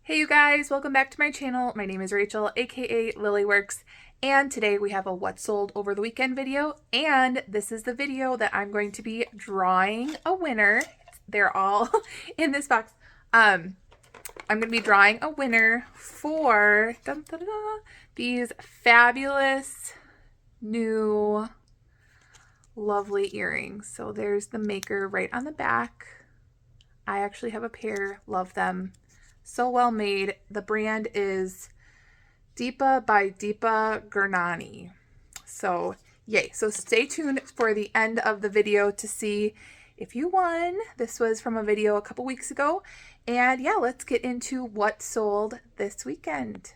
Hey you guys, welcome back to my channel. My name is Rachel, aka Lilyworks, and today we have a what sold over the weekend video, and this is the video that I'm going to be drawing a winner. They're all in this box. I'm going to be drawing a winner for these fabulous new lovely earrings. So there's the maker right on the back. I actually have a pair, love them. So well made. The brand is Deepa by Deepa Gurnani. So yay. So stay tuned for the end of the video to see if you won. This was from a video a couple weeks ago. And yeah, let's get into what sold this weekend.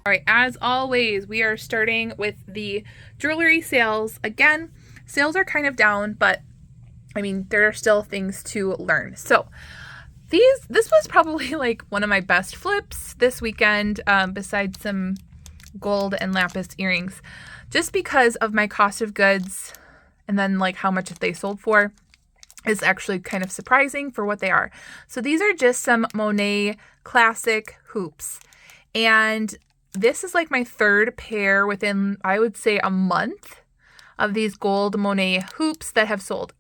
All right, as always, we are starting with the jewelry sales. Again, sales are kind of down, but I mean, there are still things to learn. So this was probably like one of my best flips this weekend, besides some gold and lapis earrings, just because of my cost of goods and then like how much they sold for is actually kind of surprising for what they are. So these are just some Monet classic hoops, and this is like my third pair within, I would say, a month of these gold Monet hoops that have sold.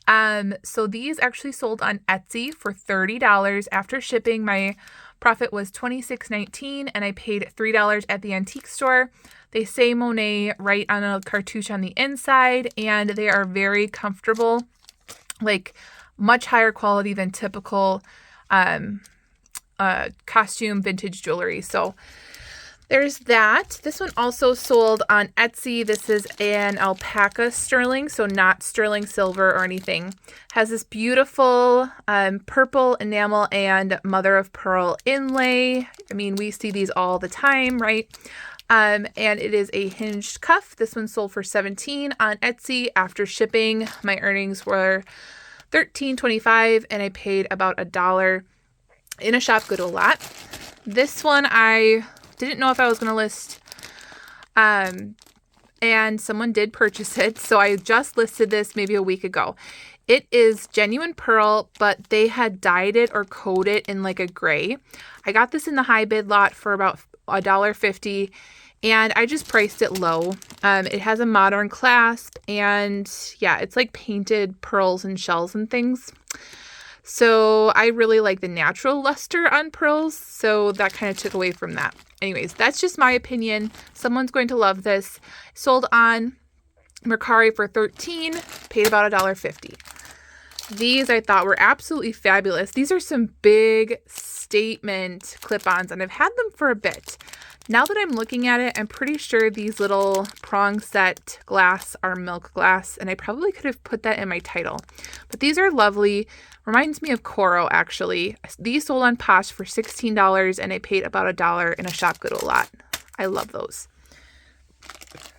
So these actually sold on Etsy for $30 after shipping. My profit was $26.19 and I paid $3 at the antique store. They say Monet right on a cartouche on the inside, and they are very comfortable, like much higher quality than typical costume vintage jewelry. So there's that. This one also sold on Etsy. This is an alpaca sterling, so not sterling silver or anything. Has this beautiful purple enamel and mother of pearl inlay. I mean, we see these all the time, right? And it is a hinged cuff. This one sold for $17 on Etsy after shipping. My earnings were $13.25 and I paid about $1 in a shop good a lot. This one I didn't know if I was going to list, and someone did purchase it, so I just listed this maybe a week ago. It is genuine pearl, but they had dyed it or coated it in like a gray. I got this in the high bid lot for about $1.50, and I just priced it low. It has a modern clasp, and yeah, it's like painted pearls and shells and things. So I really like the natural luster on pearls, so that kind of took away from that. Anyways, that's just my opinion. Someone's going to love this. Sold on Mercari for $13, paid about $1.50. These I thought were absolutely fabulous. These are some big statement clip-ons, and I've had them for a bit. Now that I'm looking at it, I'm pretty sure these little prong set glass are milk glass, and I probably could have put that in my title. But these are lovely. Reminds me of Coro, actually. These sold on Posh for $16, and I paid about $1 in a shop good a lot. I love those.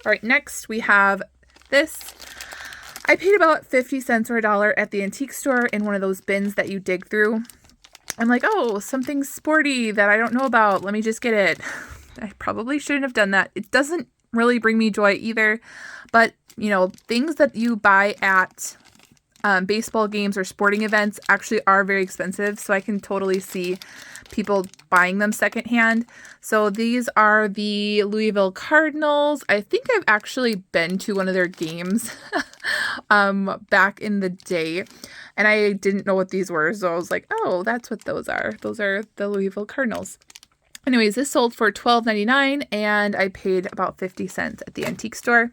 All right, next we have this. I paid about 50 cents or $1 at the antique store in one of those bins that you dig through. I'm like, oh, something sporty that I don't know about. Let me just get it. I probably shouldn't have done that. It doesn't really bring me joy either. But, you know, things that you buy at baseball games or sporting events actually are very expensive. So I can totally see people buying them secondhand. So these are the Louisville Cardinals. I think I've actually been to one of their games back in the day. And I didn't know what these were. So I was like, oh, that's what those are. Those are the Louisville Cardinals. Anyways, this sold for $12.99 and I paid about 50 cents at the antique store.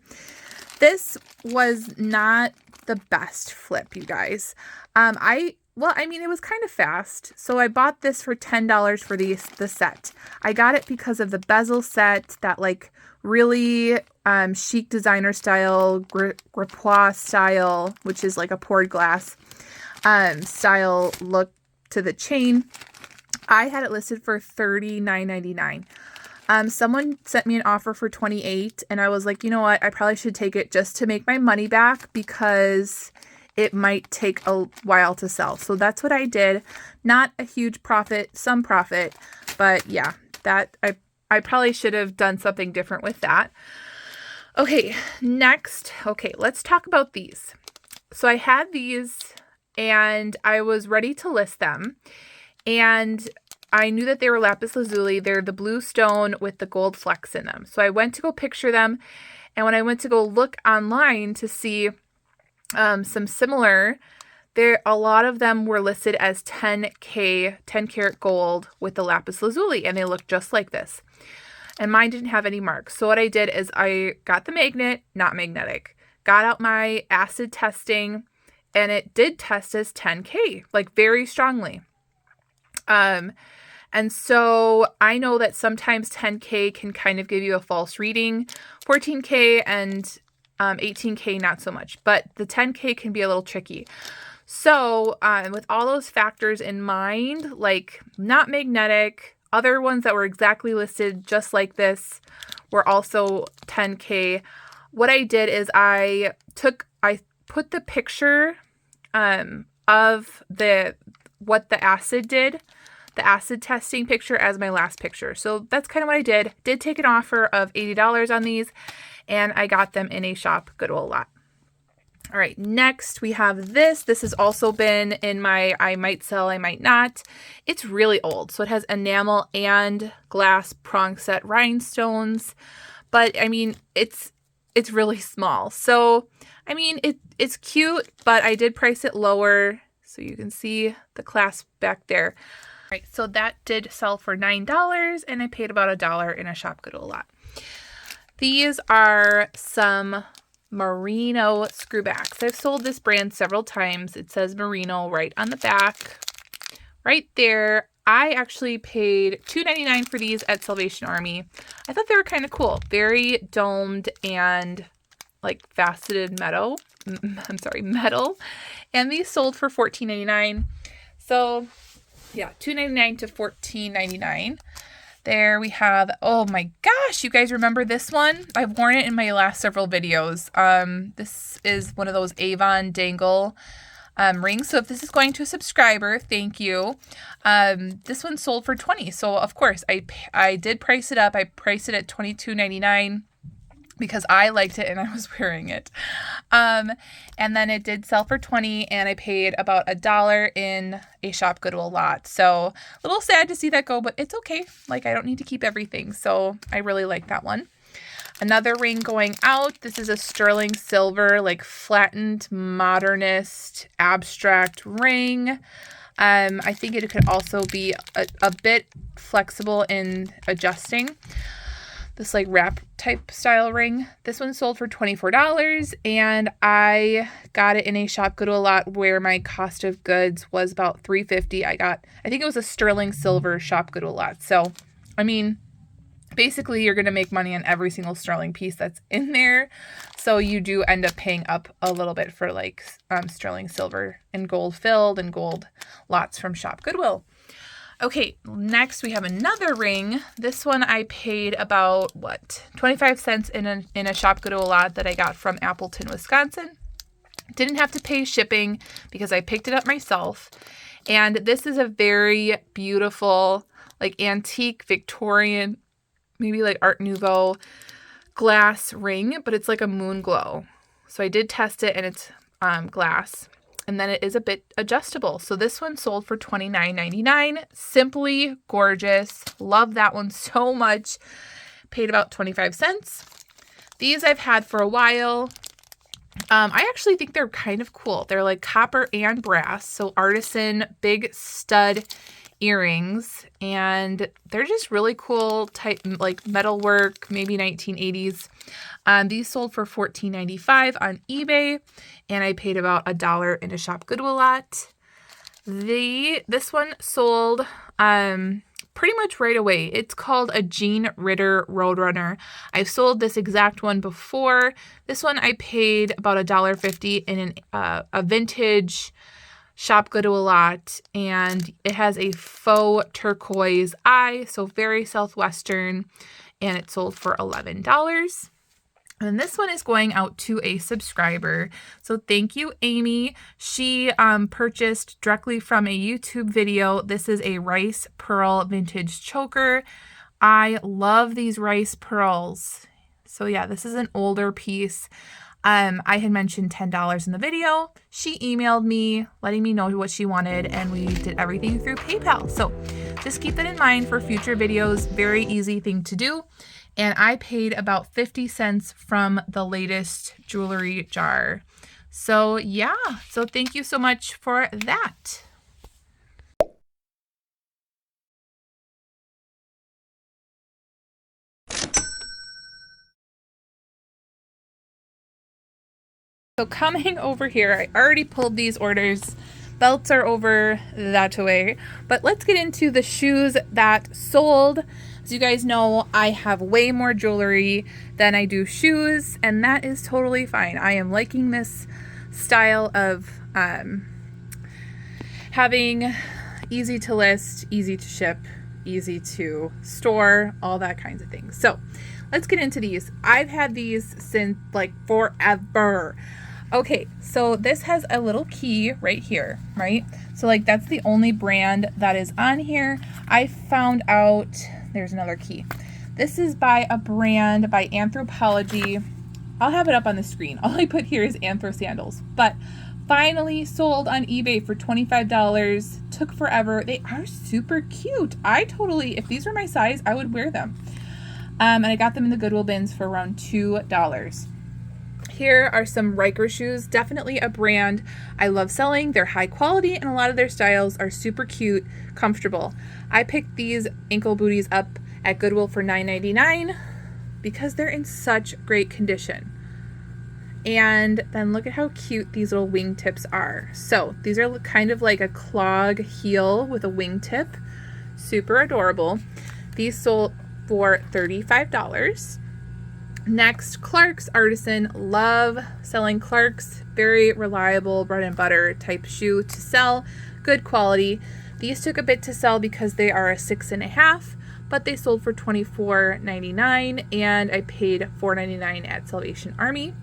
This was not the best flip, you guys. I mean, it was kind of fast. So I bought this for $10 for the set. I got it because of the bezel set, that like really chic designer style, gripois style, which is like a poured glass style look to the chain. I had it listed for $39.99. Someone sent me an offer for $28, and I was like, you know what? I probably should take it just to make my money back because it might take a while to sell. So that's what I did. Not a huge profit, some profit, But yeah, that I probably should have done something different with that. Okay, next. Okay, let's talk about these. So I had these and I was ready to list them. And I knew that they were Lapis Lazuli. They're the blue stone with the gold flecks in them. So I went to go picture them. And when I went to go look online to see some similar, a lot of them were listed as 10K, 10 karat gold with the Lapis Lazuli. And they look just like this. And mine didn't have any marks. So what I did is I got the magnet, not magnetic, got out my acid testing, and it did test as 10K, like very strongly. And so I know that sometimes 10K can kind of give you a false reading, 14K and 18K not so much, but the 10K can be a little tricky. So with all those factors in mind, like not magnetic, other ones that were exactly listed just like this were also 10K. What I did is I put the picture of what the acid did, the acid testing picture, as my last picture. So that's kind of what I did. Did take an offer of $80 on these, and I got them in a shop Goodwill lot. All right, next we have this. This has also been in my I might sell, I might not. It's really old. So it has enamel and glass prong set rhinestones. But I mean, it's really small. So I mean, it's cute, but I did price it lower. So you can see the clasp back there. All right, so that did sell for $9, and I paid about $1 in a shop Goodwill lot. These are some merino screwbacks. I've sold this brand several times. It says merino right on the back, right there. I actually paid $2.99 for these at Salvation Army. I thought they were kind of cool. Very domed and like faceted metal. Metal. And these sold for $14.99. So yeah, $2.99 to $14.99. There we have, oh my gosh, you guys remember this one? I've worn it in my last several videos. This is one of those Avon Dangle rings. So if this is going to a subscriber, thank you. This one sold for $20. So of course, I did price it up. I priced it at $22.99 because I liked it and I was wearing it. And then it did sell for $20, and I paid about $1 in a shop Goodwill lot. So a little sad to see that go, but it's okay. Like, I don't need to keep everything. So I really like that one. Another ring going out. This is a sterling silver, like flattened modernist abstract ring. I think it could also be a bit flexible in adjusting. This like wrap type style ring. This one sold for $24, and I got it in a shop Goodwill lot where my cost of goods was about $3.50. I think it was a sterling silver shop Goodwill lot. So, I mean, basically you're going to make money on every single sterling piece that's in there. So you do end up paying up a little bit for like sterling silver and gold filled and gold lots from shop Goodwill. Okay, next we have another ring. This one I paid about, 25 cents in a shop Goodwill lot that I got from Appleton, Wisconsin. Didn't have to pay shipping because I picked it up myself. And this is a very beautiful, like antique Victorian, maybe like Art Nouveau glass ring, but it's like a moon glow. So I did test it, and it's glass. And then it is a bit adjustable. So this one sold for $29.99. Simply gorgeous. Love that one so much. Paid about 25 cents. These I've had for a while. I actually think they're kind of cool. They're like copper and brass. So artisan big stud earrings. And they're just really cool type, like metalwork, maybe 1980s. These sold for $14.95 on eBay, and I paid about $1 in a shop Goodwill lot. This one sold pretty much right away. It's called a Jean Ritter Roadrunner. I've sold this exact one before. This one I paid about $1.50 in a vintage shop Goodwill lot, and it has a faux turquoise eye, so very Southwestern, and it sold for $11. And this one is going out to a subscriber. So thank you, Amy. She purchased directly from a YouTube video. This is a rice pearl vintage choker. I love these rice pearls. So yeah, this is an older piece. I had mentioned $10 in the video. She emailed me letting me know what she wanted, and we did everything through PayPal. So just keep that in mind for future videos. Very easy thing to do. And I paid about 50 cents from the latest jewelry jar. So yeah, so thank you so much for that. So coming over here, I already pulled these orders. Belts are over that way. But let's get into the shoes that sold. As you guys know, I have way more jewelry than I do shoes, and that is totally fine. I am liking this style of having easy to list, easy to ship, easy to store, all that kinds of things. So let's get into these. I've had these since like forever. Okay, so this has a little key right here, right? So like that's the only brand that is on here. I found out, there's another key. This is by a brand by Anthropology. I'll have it up on the screen. All I put here is Anthro Sandals, but finally sold on eBay for $25. Took forever. They are super cute. I totally, if these were my size, I would wear them. And I got them in the Goodwill bins for around $2. Here are some Riker shoes, definitely a brand I love selling. They're high quality and a lot of their styles are super cute, comfortable. I picked these ankle booties up at Goodwill for $9.99 because they're in such great condition. And then look at how cute these little wingtips are. So these are kind of like a clog heel with a wingtip. Super adorable. These sold for $35. Next, Clark's Artisan. Love selling Clark's. Very reliable bread and butter type shoe to sell. Good quality. These took a bit to sell because they are a 6.5, but they sold for $24.99 and I paid $4.99 at Salvation Army.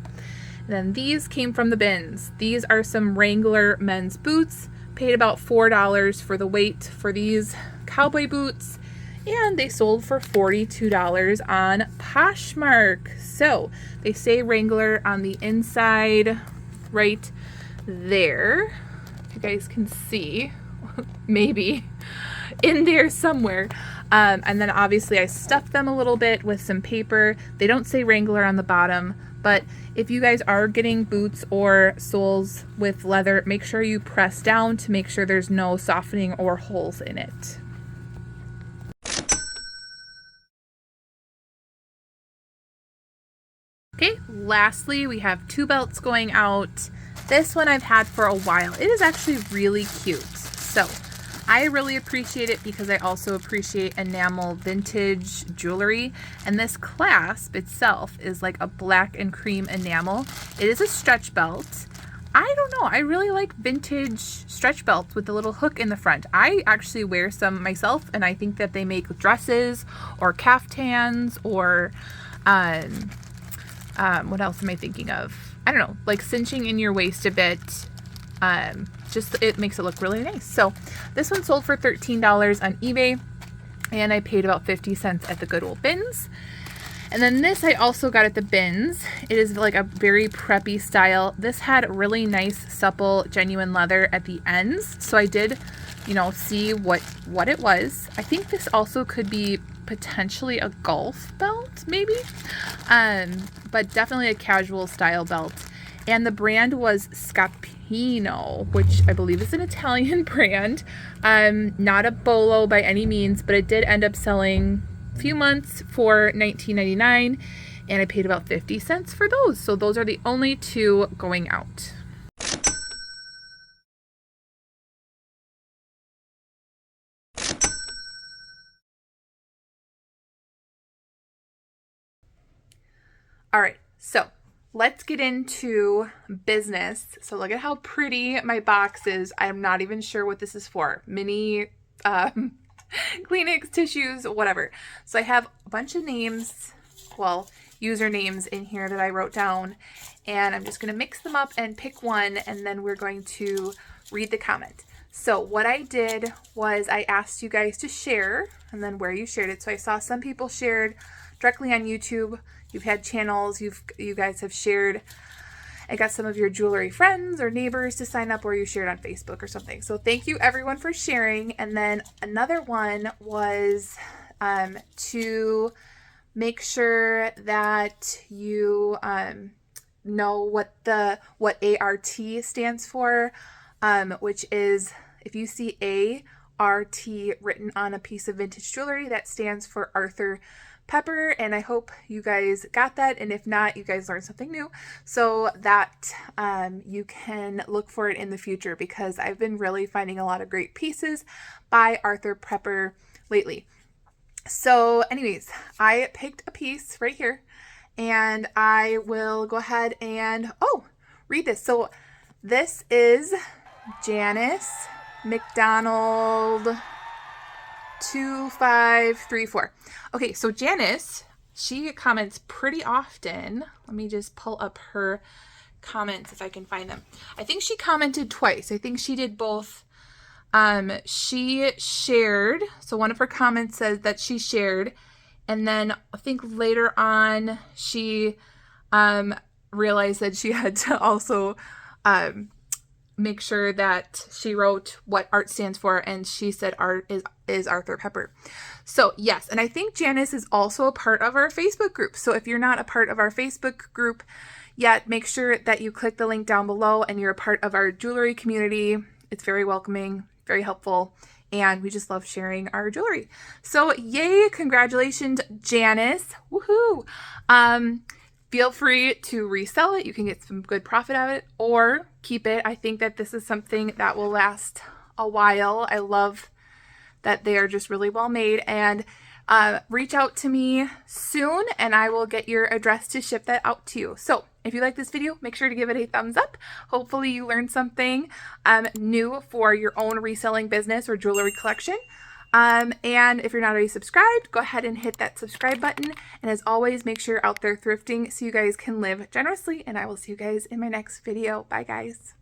And then these came from the bins. These are some Wrangler men's boots. Paid about $4 for the weight for these cowboy boots. And they sold for $42 on Poshmark. So they say Wrangler on the inside right there. If you guys can see, maybe in there somewhere. And then obviously I stuffed them a little bit with some paper. They don't say Wrangler on the bottom, but if you guys are getting boots or soles with leather, make sure you press down to make sure there's no softening or holes in it. Okay, lastly, we have two belts going out. This one I've had for a while. It is actually really cute. So I really appreciate it because I also appreciate enamel vintage jewelry. And this clasp itself is like a black and cream enamel. It is a stretch belt. I don't know. I really like vintage stretch belts with the little hook in the front. I actually wear some myself, and I think that they make dresses or caftans or what else am I thinking of? I don't know, like cinching in your waist a bit. Just it makes it look really nice. So this one sold for $13 on eBay, and I paid about 50 cents at the Goodwill bins. And then this I also got at the bins. It is like a very preppy style. This had really nice, supple, genuine leather at the ends. So I did, see what it was. I think this also could be potentially a golf belt, maybe. But definitely a casual style belt. And the brand was Scappino, which I believe is an Italian brand. Not a bolo by any means, but it did end up selling a few months for $19.99, and I paid about 50 cents for those. So those are the only two going out. All right, so let's get into business. So look at how pretty my box is. I'm not even sure what this is for. Mini Kleenex, tissues, whatever. So I have a bunch of names. Well, usernames in here that I wrote down, and I'm just going to mix them up and pick one, and then we're going to read the comment. So what I did was I asked you guys to share and then where you shared it. So I saw some people shared directly on YouTube. You've had channels, you guys have shared. I got some of your jewelry friends or neighbors to sign up, or you shared on Facebook or something. So thank you everyone for sharing. And then another one was to make sure that you know what ART stands for, which is, if you see ART written on a piece of vintage jewelry, that stands for Arthur Pepper, and I hope you guys got that, and if not, you guys learned something new, so that you can look for it in the future, because I've been really finding a lot of great pieces by Arthur Pepper lately. So anyways, I picked a piece right here, and I will go ahead and read this. So this is Janice McDonald 2534. Okay, so Janice, she comments pretty often. Let me just pull up her comments if I can find them. I think she commented twice. I think she did both. She shared, so one of her comments says that she shared, and then I think later on she realized that she had to also make sure that she wrote what art stands for, and she said art is Arthur Pepper. So yes, and I think Janice is also a part of our Facebook group. So if you're not a part of our Facebook group yet, make sure that you click the link down below and you're a part of our jewelry community. It's very welcoming, very helpful, and we just love sharing our jewelry. So yay, congratulations, Janice. Woohoo! Feel free to resell it. You can get some good profit out of it, or keep it. I think that this is something that will last a while. I love that they are just really well made, and reach out to me soon and I will get your address to ship that out to you. So if you like this video, make sure to give it a thumbs up. Hopefully you learned something new for your own reselling business or jewelry collection. And if you're not already subscribed, go ahead and hit that subscribe button. And as always, make sure you're out there thrifting so you guys can live generously. And I will see you guys in my next video. Bye, guys.